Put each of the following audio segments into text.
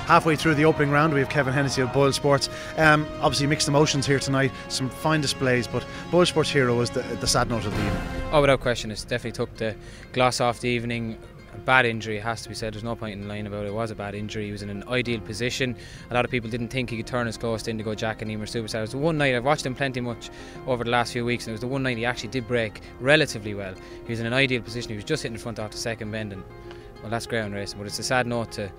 Halfway through the opening round, we have Kevin Hennessy of Boylesports. Obviously mixed emotions here tonight, some fine displays, but Boylesports hero was the sad note of the evening. Oh, without question, it's definitely took the gloss off the evening. A bad injury, it has to be said. There's no point in lying about it. It was a bad injury. He was in an ideal position. A lot of people didn't think he could turn as close to Indigo Jack and Emer Superstar. It was the one night, I've watched him plenty much over the last few weeks, and it was the one night he actually did break relatively well. He was in an ideal position. He was just hitting the front off the second bend, and well, that's greyhound racing, but it's a sad note to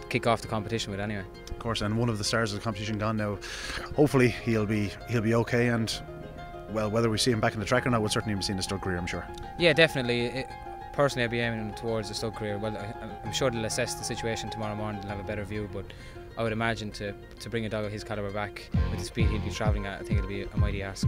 kick off the competition with anyway. Of course, and one of the stars of the competition gone now. Hopefully he'll be okay, and well, whether we see him back in the track or not, we'll certainly be seeing a stud career, I'm sure. Yeah, definitely. Personally, I'd be aiming towards a stud career. Well, I'm sure they'll assess the situation tomorrow morning. They'll have a better view, but I would imagine to bring a dog of his calibre back with the speed he'll be travelling at, I think it'll be a mighty ask.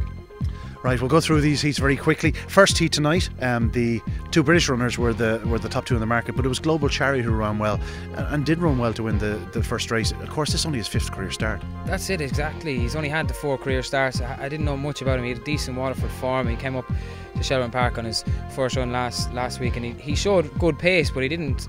Right, we'll go through these heats very quickly. First heat tonight, the two British runners were the top two in the market, but it was Global Chariot who ran well and did run well to win the first race. Of course, this is only his 5th career start. That's it, exactly. He's only had the 4 career starts. I didn't know much about him. He had a decent Waterford form. He came up to Shelbourne Park on his first run last week, and he showed good pace, but he didn't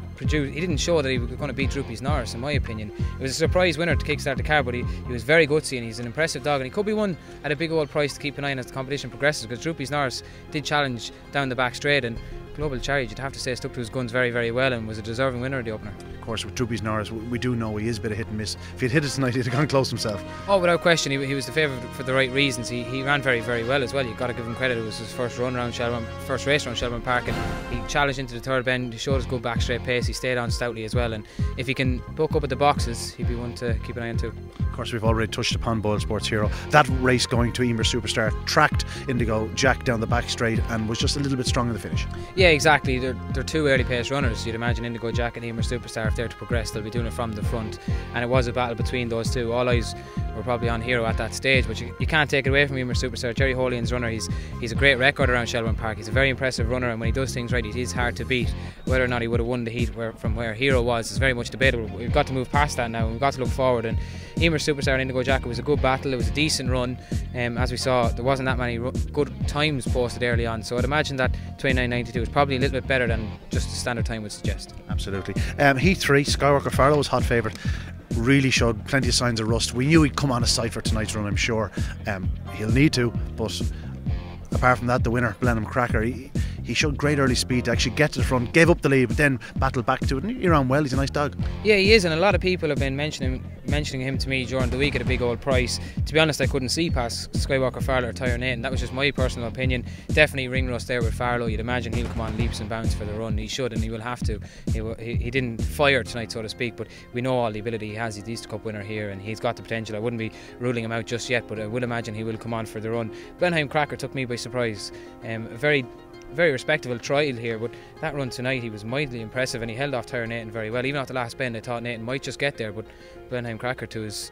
show that he was going to beat Droopy's Norris, in my opinion. It was a surprise winner to kickstart the car, but he was very gutsy, and he's an impressive dog, and he could be one at a big old price to keep an eye on as the competition progresses, because Droopy's Norris did challenge down the back straight, and Global Chariot, you'd have to say, stuck to his guns very, very well and was a deserving winner of the opener. Of course, with Droopy's Norris, we do know he is a bit of hit and miss. If he'd hit it tonight, he'd have gone close himself. Oh, without question, he was the favourite for the right reasons. He ran very, very well as well. You've got to give him credit. It was his first race around Shelbourne Park, and he challenged into the third bend. He showed his good back straight pace. He stayed on stoutly as well, and if he can book up at the boxes, he'd be one to keep an eye on too. Of course, we've already touched upon Boylesports hero. That race going to Emer Superstar tracked Indigo Jack down the back straight and was just a little bit strong in the finish. Yeah, exactly. They're two early pace runners. You'd imagine Indigo Jack and Emer Superstar, if they're to progress, they'll be doing it from the front, and it was a battle between those two. All eyes were probably on Hero at that stage, but you can't take it away from Emer Superstar. Jerry Holian's runner, he's a great record around Shelbourne Park. He's a very impressive runner, and when he does things right, he is hard to beat. Whether or not he would have won the heat from where Hero was is very much debatable. We've got to move past that now, we've got to look forward, and Emer Superstar and Indigo Jack, it was a good battle, it was a decent run. As we saw, there wasn't that many good times posted early on, so I'd imagine that 29.92 is probably a little bit better than just the standard time would suggest. Absolutely. Heat 3, Skywalker Farlow was hot favourite. Really showed plenty of signs of rust. We knew he'd come on a side for tonight's run, I'm sure. He'll need to, but apart from that, the winner, Blenheim Cracker, he showed great early speed to actually get to the front, gave up the lead, but then battled back to it, and he ran well. He's a nice dog. Yeah, he is, and a lot of people have been mentioning him to me during the week at a big old price. To be honest, I couldn't see past Skywalker Farlow or Tyre Nathan. That was just my personal opinion. Definitely ring rust there with Farlow. You'd imagine he'll come on leaps and bounds for the run. He should, and he will have to. He didn't fire tonight, so to speak, but we know all the ability he has. He's the Easter Cup winner here, and he's got the potential. I wouldn't be ruling him out just yet, but I would imagine he will come on for the run. Blenheim Cracker took me by surprise. A very respectable trial here, but that run tonight, he was mildly impressive, and he held off Tyre Nathan very well. Even off the last bend, I thought Nathan might just get there, but Blenheim Cracker, to his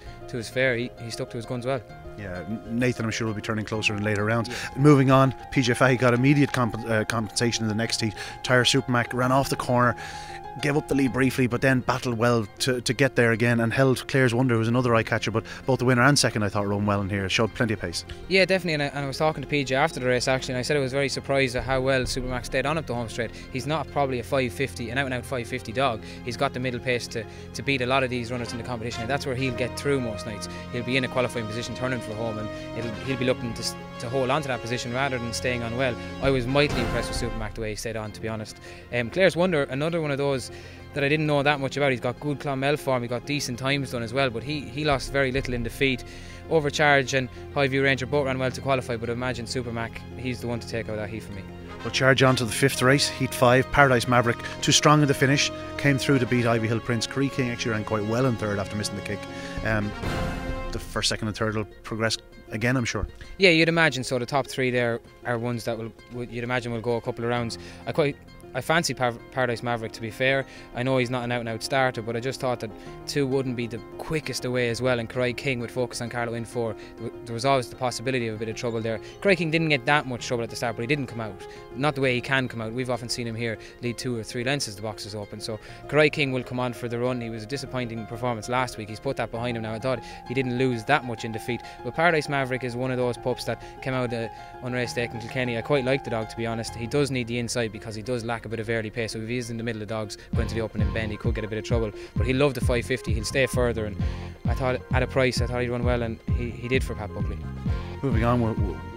fair, he stuck to his guns well. Yeah, Nathan, I'm sure, will be turning closer in later rounds. Yeah. Moving on, PJ Fahey got immediate compensation in the next heat. Tyre Supermac ran off the corner, gave up the lead briefly, but then battled well to get there again and held Claire's Wonder, who was another eye catcher, but both the winner and second, I thought, run well in here, showed plenty of pace. Yeah, definitely, and I was talking to PJ after the race actually, and I said I was very surprised at how well Supermac stayed on up the home straight. He's not probably a 550, an out and out 550 dog. He's got the middle pace to beat a lot of these runners in the competition, and that's where he'll get through most nights. He'll be in a qualifying position turning for home, and he'll be looking to hold on to that position rather than staying on well. I was mightily impressed with Supermac the way he stayed on, to be honest. Claire's Wonder, another one of those that I didn't know that much about. He's got good Clonmel form, he got decent times done as well, but he lost very little in defeat. Overcharge and Highview Ranger both ran well to qualify, but I imagine Supermac, he's the one to take out that heat for me. We'll charge on to the 5th race, Heat 5, Paradise Maverick, too strong in the finish, came through to beat Ivy Hill Prince. Kerry King actually ran quite well in third after missing the kick. The first, second and third will progress again, I'm sure. Yeah, you'd imagine so. The top 3 there are ones that you'd imagine will go a couple of rounds. I fancy Paradise Maverick, to be fair. I know he's not an out-and-out starter, but I just thought that 2 wouldn't be the quickest away as well, and Cry King would focus on Carlow in 4. There was always the possibility of a bit of trouble there. Cry King didn't get that much trouble at the start, but he didn't come out. Not the way he can come out. We've often seen him here lead 2 or 3 lengths as the box is open. So Cry King will come on for the run. He was a disappointing performance last week. He's put that behind him now. I thought he didn't lose that much in defeat. But Paradise Maverick is one of those pups that came out unraced stake in Kilkenny. I quite like the dog, to be honest. He does need the inside because he does lack lack a bit of early pace, so if he's in the middle of dogs going to the opening bend, he could get a bit of trouble. But he'll love the 550, he'll stay further, and I thought at a price I thought he'd run well, and he did for Pat Buckley. Moving on,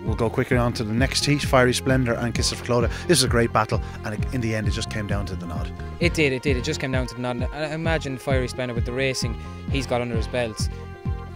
we'll go quickly on to the next heat, Fiery Splendour and Kisses for Clodagh. This is a great battle, and in the end it just came down to the nod. It did, it just came down to the nod. And I imagine Fiery Splendour, with the racing he's got under his belt,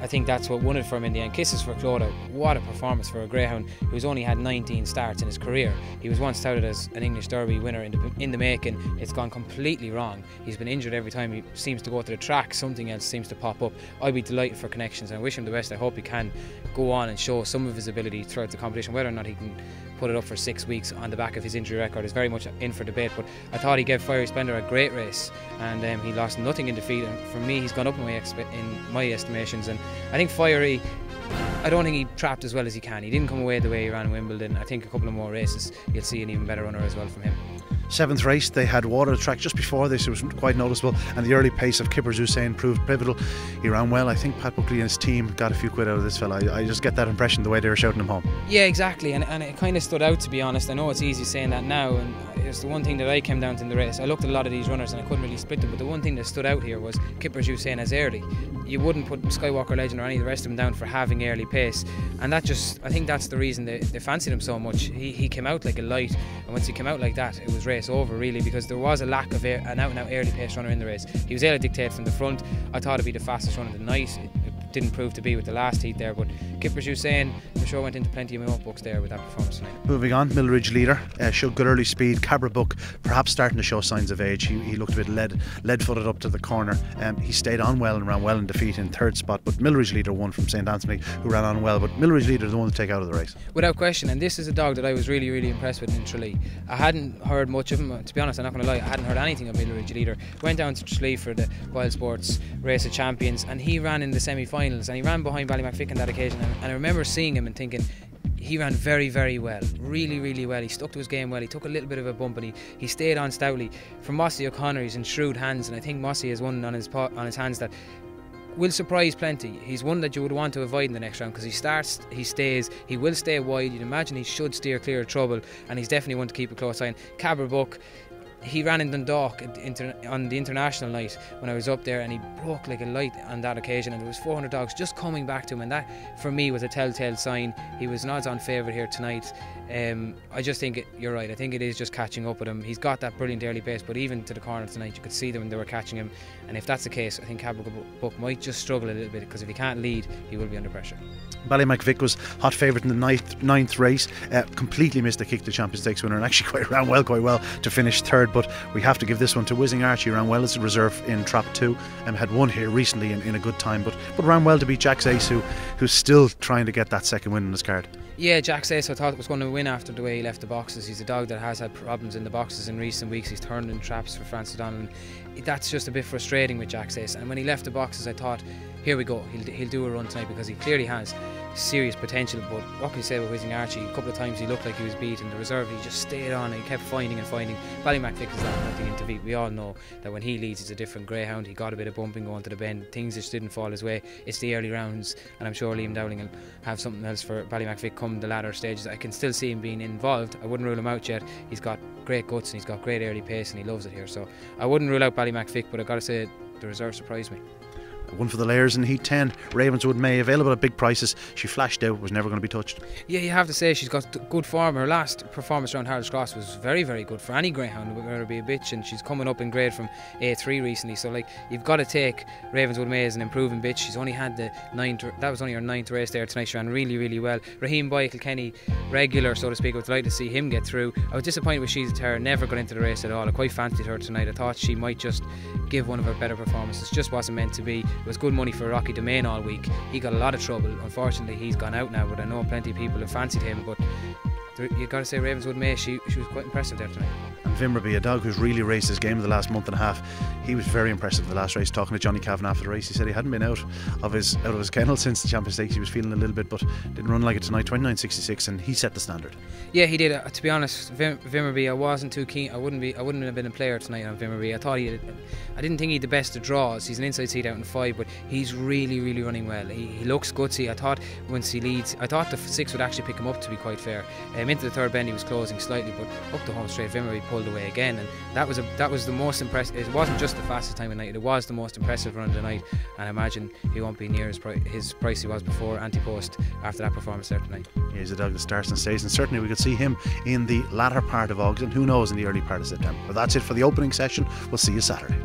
I think that's what won it for him in the end. Kisses for Clodagh, what a performance for a greyhound who's only had 19 starts in his career. He was once touted as an English Derby winner in the making. It's gone completely wrong. He's been injured every time he seems to go to the track. Something else seems to pop up. I'd be delighted for Connections, and I wish him the best. I hope he can go on and show some of his ability throughout the competition. Whether or not he can put it up for 6 weeks on the back of his injury record is very much in for debate, but I thought he gave Fiery Splendour a great race, and he lost nothing in defeat, and for me he's gone up in my estimations. And I think Fiery, I don't think he trapped as well as he can. He didn't come away the way he ran Wimbledon. I think a couple of more races you'll see an even better runner as well from him. 7th race, they had water at the track just before this. It was quite noticeable, and the early pace of Kippers Hussein proved pivotal. He ran well. I think Pat Buckley and his team got a few quid out of this fella. I just get that impression the way they were shouting him home. Yeah, exactly, and it kind of stood out, to be honest. I know it's easy saying that now, and it's the one thing that I came down to in the race. I looked at a lot of these runners and I couldn't really split them, but the one thing that stood out here was Kippers Hussein as early. You wouldn't put Skywalker Legend or any of the rest of them down for having early pace, and I think that's the reason they fancied him so much. He came out like a light, and once he came out like that, it was race over really, because there was a lack of an out-and-out early pace runner in the race. He was able to dictate from the front. I thought it'd be the fastest runner of the night. It didn't prove to be with the last heat there, but Kippers Hussein for sure went into plenty of notebooks there with that performance tonight. Moving on, Millridge leader, showed good early speed. Cabra Book perhaps starting to show signs of age. He looked a bit lead-footed up to the corner. He stayed on well and ran well in defeat in 3rd spot, but Millridge leader won from St Anthony, who ran on well, but Millridge leader the one to take out of the race. Without question, and this is a dog that I was really, really impressed with in Tralee. I hadn't heard much of him, to be honest, I'm not going to lie, I hadn't heard anything of Millridge leader. Went down to Tralee for the Boylesports Race of Champions, and he ran in the semi-finals, and he ran behind Ballymacvick on that occasion, and I remember seeing him and thinking, he ran very, very well, really, really well. He stuck to his game well. He took a little bit of a bump, and he stayed on stoutly. From Mossy O'Connor, he's in shrewd hands, and I think Mossy has one on his hands that will surprise plenty. He's one that you would want to avoid in the next round, because he starts, he stays, he will stay wide. You'd imagine he should steer clear of trouble, and he's definitely one to keep a close eye on. Cabra Buck, he ran in Dundalk on the international night when I was up there, and he broke like a light on that occasion, and there was 400 dogs just coming back to him, and that for me was a telltale sign. He was an odds-on favourite here tonight. I just think you're right. I think it is just catching up with him. He's got that brilliant early pace, but even to the corner tonight, you could see them when they were catching him. And if that's the case, I think Cabra Buck might just struggle a little bit, because if he can't lead, he will be under pressure. Ballymacvick was hot favourite in the ninth race. Completely missed the Kick to Champion Stakes winner, and actually ran quite well to finish 3rd. But we have to give this one to Whizzing Archie. Ran well as a reserve in Trap 2, and had won here recently in a good time. But ran well to beat Jack's Ace, who's still trying to get that second win in his card. Yeah, Jack's Ace, I thought was going to win after the way he left the boxes. He's a dog that has had problems in the boxes in recent weeks. He's turned in traps for Francis O'Donnell. That's just a bit frustrating with Jack's Ace. And when he left the boxes, I thought, here we go, he'll do a run tonight, because he clearly has serious potential. But what can you say about Whizzing Archie? A couple of times he looked like he was beat in the reserve. He just stayed on and he kept finding. Ballymacvick is that nothing in defeat. We all know that when he leads, he's a different greyhound. He got a bit of bumping going to the bend. Things just didn't fall his way. It's the early rounds, and I'm sure Liam Dowling will have something else for Ballymacvick come the latter stages. I can still see him being involved. I wouldn't rule him out yet. He's got great guts and he's got great early pace, and he loves it here. So I wouldn't rule out Ballymacvick, but I've got to say the reserve surprised me. One for the Layers in Heat 10, Ravenswood May, available at big prices. She flashed out, was never going to be touched. Yeah, you have to say she's got good form. Her last performance around Harold's Cross was very, very good for any greyhound, whether it be a bitch, and she's coming up in grade from A3 recently. So like, you've got to take Ravenswood May as an improving bitch. She's only had that was only her 9th race there tonight. She ran really, really well. Raheem Boy Kilkenny, regular so to speak. I was delighted to see him get through. I was disappointed with She's a Terror, never got into the race at all. I quite fancied her tonight. I thought she might just give one of her better performances. Just wasn't meant to be. It was good money for Rocky Domain all week. He got a lot of trouble. Unfortunately, he's gone out now, but I know plenty of people have fancied him. But you've got to say Ravenswood May, she was quite impressive there tonight. And Vimmerby, a dog who's really raced his game in the last month and a half, he was very impressive in the last race. Talking to Johnny Cavan after the race, he said he hadn't been out of his kennel since the Champions Stakes. He was feeling a little bit, but didn't run like it tonight. 29.66, and he set the standard. Yeah, he did. To be honest, Vimmerby, I wasn't too keen. I wouldn't have been a player tonight on Vimmerby. I didn't think he had the best of draws. He's an inside seat out in 5, but he's really, really running well. He looks gutsy. I thought once he leads, I thought the 6 would actually pick him up, to be quite fair. Into the 3rd bend he was closing slightly, but up the home straight Vimmerby pulled pulled away again, and that was the most impressive. It wasn't just the fastest time of night, it was the most impressive run of the night, and I imagine he won't be near his price he was before Antipost after that performance there tonight. He's a dog that starts and stays, and certainly we could see him in the latter part of August, and who knows, in the early part of September. But that's it for the opening session. We'll see you Saturday.